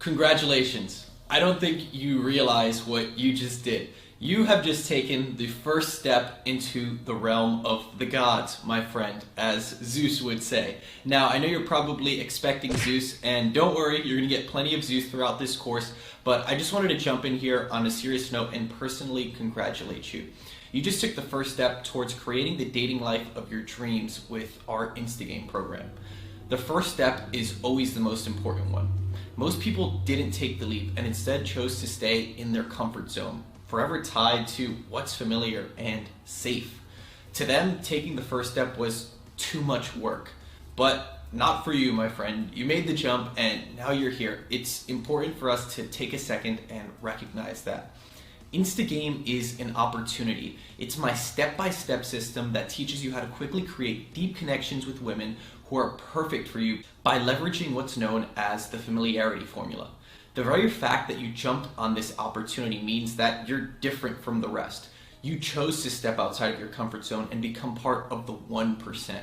Congratulations. I don't think you realize what you just did. You have just taken the first step into the realm of the gods, my friend, as Zeus would say. Now, I know you're probably expecting Zeus, and don't worry, you're going to get plenty of Zeus throughout this course, but I just wanted to jump in here on a serious note and personally congratulate you. You just took the first step towards creating the dating life of your dreams with our Instagame program. The first step is always the most important one. Most people didn't take the leap and instead chose to stay in their comfort zone, forever tied to what's familiar and safe. To them, taking the first step was too much work. But not for you, my friend. You made the jump and now you're here. It's important for us to take a second and recognize that. Instagame is an opportunity. It's my step-by-step system that teaches you how to quickly create deep connections with women who are perfect for you by leveraging what's known as the familiarity formula. The very fact that you jumped on this opportunity means that you're different from the rest. You chose to step outside of your comfort zone and become part of the 1%.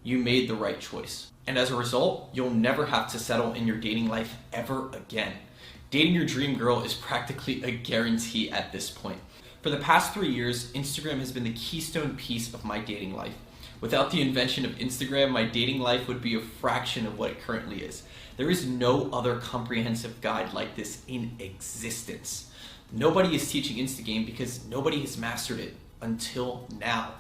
You made the right choice. And as a result, you'll never have to settle in your dating life ever again. Dating your dream girl is practically a guarantee at this point. For the past 3 years, Instagram has been the keystone piece of my dating life. Without the invention of Instagram, my dating life would be a fraction of what it currently is. There is no other comprehensive guide like this in existence. Nobody is teaching Instagame because nobody has mastered it until now.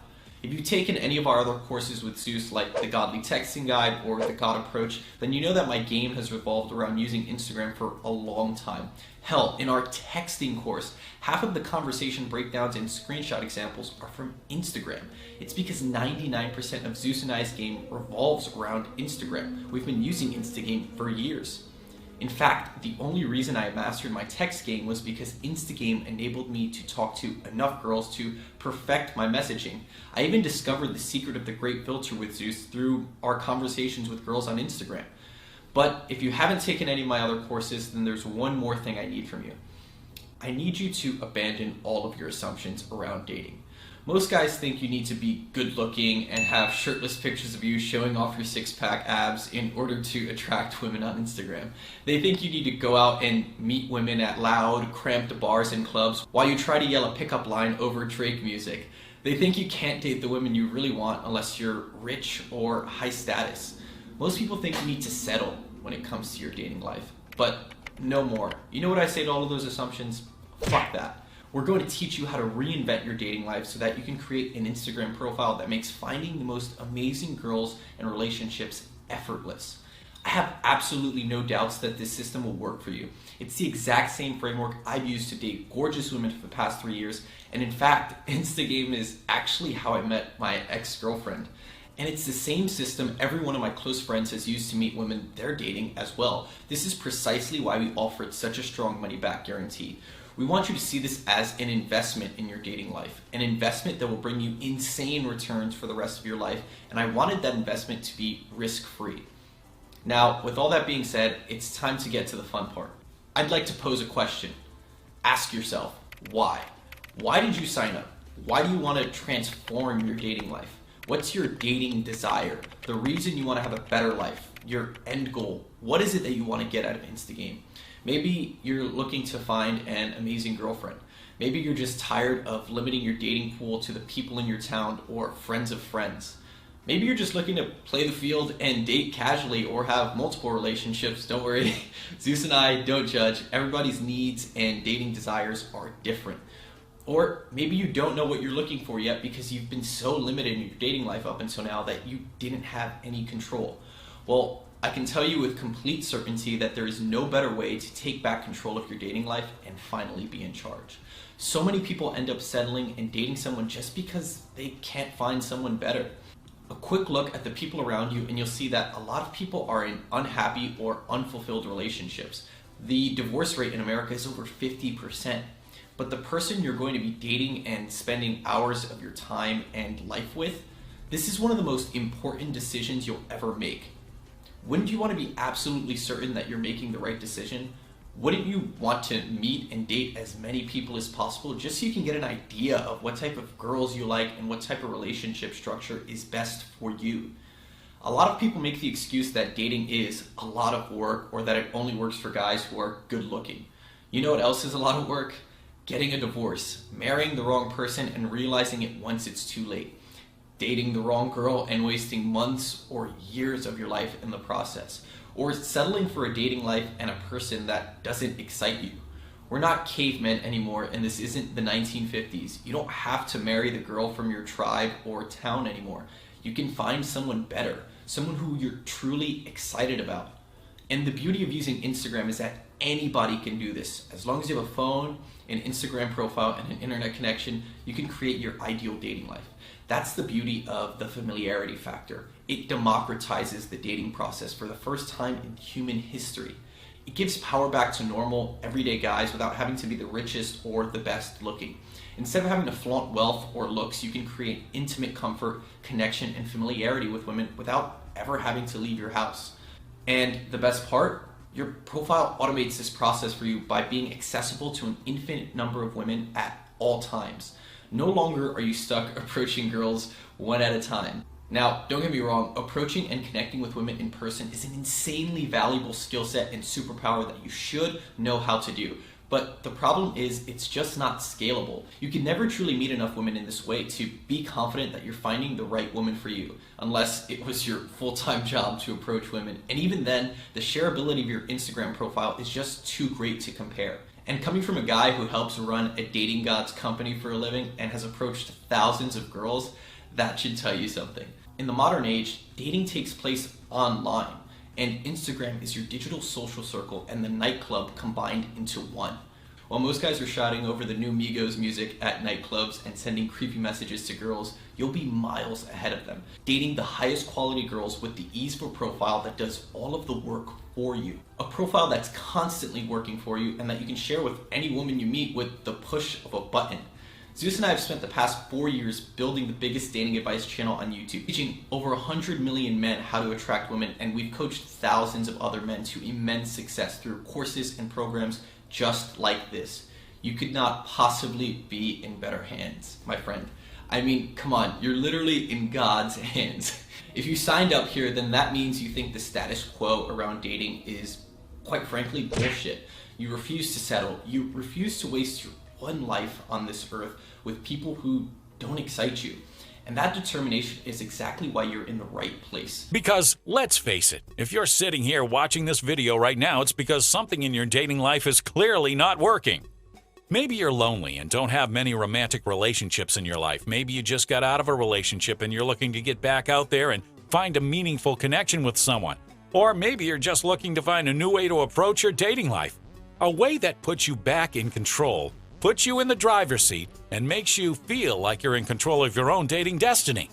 If you've taken any of our other courses with Zeus, like the Godly Texting Guide or the God Approach, then you know that my game has revolved around using Instagram for a long time. Hell, in our texting course, half of the conversation breakdowns and screenshot examples are from Instagram. It's because 99% of Zeus and I's game revolves around Instagram. We've been using Instagame for years. In fact, the only reason I mastered my text game was because Instagame enabled me to talk to enough girls to perfect my messaging. I even discovered the secret of the great filter with Zeus through our conversations with girls on Instagram. But if you haven't taken any of my other courses, then there's one more thing I need from you. I need you to abandon all of your assumptions around dating. Most guys think you need to be good looking and have shirtless pictures of you showing off your six-pack abs in order to attract women on Instagram. They think you need to go out and meet women at loud, cramped bars and clubs while you try to yell a pickup line over Drake music. They think you can't date the women you really want unless you're rich or high status. Most people think you need to settle when it comes to your dating life, but no more. You know what I say to all of those assumptions? Fuck that. We're going to teach you how to reinvent your dating life so that you can create an Instagram profile that makes finding the most amazing girls and relationships effortless. I have absolutely no doubts that this system will work for you. It's the exact same framework I've used to date gorgeous women for the past 3 years, and in fact, Instagame is actually how I met my ex-girlfriend. And it's the same system every one of my close friends has used to meet women they're dating as well. This is precisely why we offered such a strong money-back guarantee. We want you to see this as an investment in your dating life, an investment that will bring you insane returns for the rest of your life, and I wanted that investment to be risk-free. Now, with all that being said, it's time to get to the fun part. I'd like to pose a question. Ask yourself, why? Why did you sign up? Why do you want to transform your dating life? What's your dating desire? The reason you want to have a better life? Your end goal? What is it that you want to get out of Instagame? Maybe you're looking to find an amazing girlfriend. Maybe you're just tired of limiting your dating pool to the people in your town or friends of friends. Maybe you're just looking to play the field and date casually or have multiple relationships. Don't worry, Zeus and I don't judge. Everybody's needs and dating desires are different. Or maybe you don't know what you're looking for yet because you've been so limited in your dating life up until now that you didn't have any control. Well, I can tell you with complete certainty that there is no better way to take back control of your dating life and finally be in charge. So many people end up settling and dating someone just because they can't find someone better. A quick look at the people around you and you'll see that a lot of people are in unhappy or unfulfilled relationships. The divorce rate in America is over 50%. But the person you're going to be dating and spending hours of your time and life with, this is one of the most important decisions you'll ever make. Wouldn't you want to be absolutely certain that you're making the right decision? Wouldn't you want to meet and date as many people as possible just so you can get an idea of what type of girls you like and what type of relationship structure is best for you? A lot of people make the excuse that dating is a lot of work or that it only works for guys who are good looking. You know what else is a lot of work? Getting a divorce, marrying the wrong person and realizing it once it's too late, dating the wrong girl and wasting months or years of your life in the process, or settling for a dating life and a person that doesn't excite you. We're not cavemen anymore, and this isn't the 1950s. You don't have to marry the girl from your tribe or town anymore. You can find someone better, someone who you're truly excited about. And the beauty of using Instagram is that anybody can do this. As long as you have a phone, an Instagram profile, and an internet connection, you can create your ideal dating life. That's the beauty of the familiarity factor. It democratizes the dating process for the first time in human history. It gives power back to normal, everyday guys without having to be the richest or the best looking. Instead of having to flaunt wealth or looks, you can create intimate comfort, connection, and familiarity with women without ever having to leave your house. And the best part, your profile automates this process for you by being accessible to an infinite number of women at all times. No longer are you stuck approaching girls one at a time. Now, don't get me wrong, approaching and connecting with women in person is an insanely valuable skill set and superpower that you should know how to do. But the problem is it's just not scalable. You can never truly meet enough women in this way to be confident that you're finding the right woman for you, unless it was your full-time job to approach women. And even then, the shareability of your Instagram profile is just too great to compare. And coming from a guy who helps run a dating gods company for a living and has approached thousands of girls, that should tell you something. In the modern age, dating takes place online, and Instagram is your digital social circle and the nightclub combined into one. While most guys are shouting over the new Migos music at nightclubs and sending creepy messages to girls, you'll be miles ahead of them, dating the highest quality girls with the ease of a profile that does all of the work for you. A profile that's constantly working for you and that you can share with any woman you meet with the push of a button. Zeus and I have spent the past 4 years building the biggest dating advice channel on YouTube, teaching over 100 million men how to attract women, and we've coached thousands of other men to immense success through courses and programs just like this. You could not possibly be in better hands, my friend. I mean, come on, you're literally in God's hands. If you signed up here, then that means you think the status quo around dating is, quite frankly, bullshit. You refuse to settle. You refuse to waste your one life on this earth with people who don't excite you. And that determination is exactly why you're in the right place. Because, let's face it, if you're sitting here watching this video right now, it's because something in your dating life is clearly not working. Maybe you're lonely and don't have many romantic relationships in your life. Maybe you just got out of a relationship and you're looking to get back out there and find a meaningful connection with someone. Or maybe you're just looking to find a new way to approach your dating life. A way that puts you back in control, puts you in the driver's seat, and makes you feel like you're in control of your own dating destiny.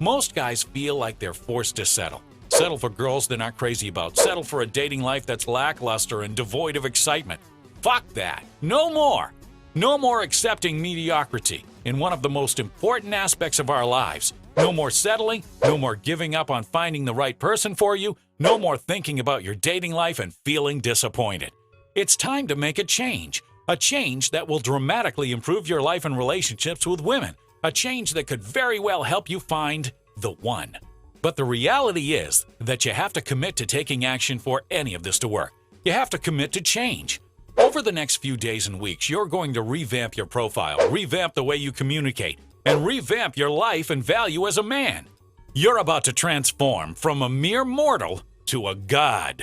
Most guys feel like they're forced to settle. Settle for girls they're not crazy about. Settle for a dating life that's lackluster and devoid of excitement. Fuck that. No more. No more accepting mediocrity in one of the most important aspects of our lives. No more settling. No more giving up on finding the right person for you. No more thinking about your dating life and feeling disappointed. It's time to make a change. A change that will dramatically improve your life and relationships with women. A change that could very well help you find the one. But the reality is that you have to commit to taking action for any of this to work. You have to commit to change. Over the next few days and weeks, you're going to revamp your profile, revamp the way you communicate, and revamp your life and value as a man. You're about to transform from a mere mortal to a god.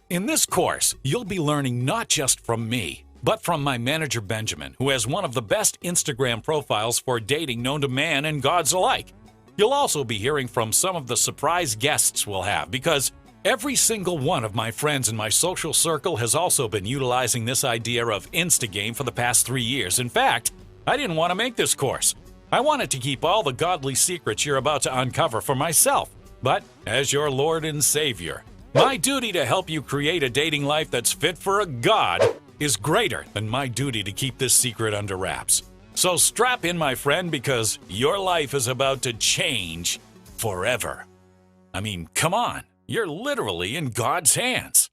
In this course, you'll be learning not just from me, but from my manager Benjamin, who has one of the best Instagram profiles for dating known to man and gods alike. You'll also be hearing from some of the surprise guests we'll have, because every single one of my friends in my social circle has also been utilizing this idea of Instagame for the past 3 years. In fact, I didn't want to make this course. I wanted to keep all the godly secrets you're about to uncover for myself. But as your Lord and Savior, my duty to help you create a dating life that's fit for a god is greater than my duty to keep this secret under wraps. So strap in, my friend, because your life is about to change forever. I mean, come on, you're literally in God's hands.